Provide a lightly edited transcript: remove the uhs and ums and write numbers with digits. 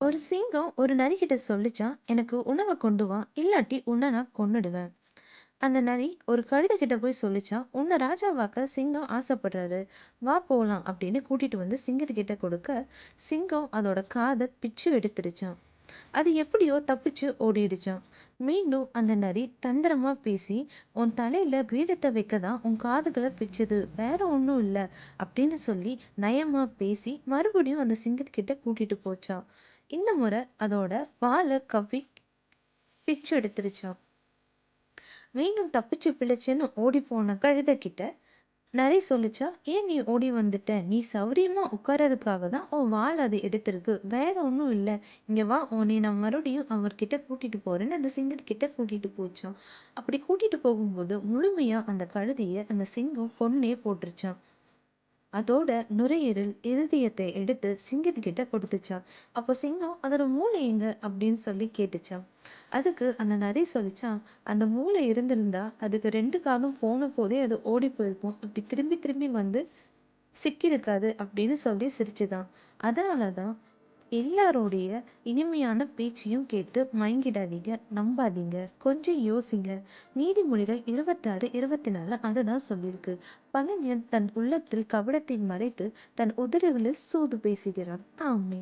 ஒரு சிங்கம் ஒரு நரிக்கிட்ட சொல்லிச்சான், எனக்கு உணவை கொண்டு வா, இல்லாட்டி உன்னை நான் கொன்னுடுவேன். அந்த நரி ஒரு கழுதை கிட்ட போய் சொல்லிச்சான், உன்னை ராஜாவாக்க சிங்கம் ஆசைப்படுறாரு, வா போலாம் அப்படின்னு கூட்டிட்டு வந்து சிங்கத்துக்கிட்ட கொடுக்க, சிங்கம் அதோட காதை பிச்சு எடுத்துடுச்சான். அது எப்படியோ தப்பிச்சு ஓடிடுச்சான். மீண்டும் அந்த நரி தந்திரமா பேசி, உன் தலையில கிரீடத்தை வைக்க தான் உன் காதுகளை பிச்சுது, வேற ஒன்றும் இல்லை அப்படின்னு சொல்லி நயமா பேசி மறுபடியும் அந்த சிங்கத்துக்கிட்ட கூட்டிட்டு போச்சான். இந்த முறை அதோட வாலை கவ்வி பிச்சு எடுத்துருச்சான். மீண்டும் தப்பிச்சு பிழைச்சுன்னு ஓடி போன கழுதை கிட்ட நரி சொல்லிச்சா, ஏன் நீ ஓடி வந்துட்ட, நீ சௌரியமா உட்காரதுக்காக தான் உன் வால் அது எடுத்திருக்கு, வேற ஒன்றும் இல்லை, இங்க வா, உன்னை நான் மறுபடியும் அவர்கிட்ட கூட்டிட்டு போறேன்னு அந்த சிங்கத்துக்கிட்ட கூட்டிட்டு போச்சான். அப்படி கூட்டிட்டு போகும்போது முழுமையா அந்த கழுதைய அந்த சிங்கம் கொன்னே போட்டுருச்சான். அதோட நுரையீரல், இருதயத்தை எடுத்து சிங்கத்துக்கிட்ட கொடுத்துச்சாம். அப்போ சிங்கம் அதோட மூளை எங்க அப்படின்னு சொல்லி கேட்டுச்சாம். அதுக்கு அந்த நரி சொல்லிச்சான், அந்த மூளை இருந்திருந்தா அதுக்கு 2 காதும் போன போதே அது ஓடி போயிருக்கும். இப்படி திரும்பி திரும்பி வந்து சிக்கியிருக்காது அப்படின்னு சொல்லி சிரிச்சுதான். அதனால தான் எல்லாருடைய இனிமையான பேச்சையும் கேட்டு மயங்கிடாதீங்க, நம்பாதீங்க, கொஞ்சம் யோசிங்க. நீதிமொழிகள் 26, 24 அதுதான் சொல்லியிருக்கு. பகைஞன் தன் உள்ளத்தில் கபடத்தை மறைத்து தன் உதடுகளில் சூது பேசுகிறான். ஆமென்.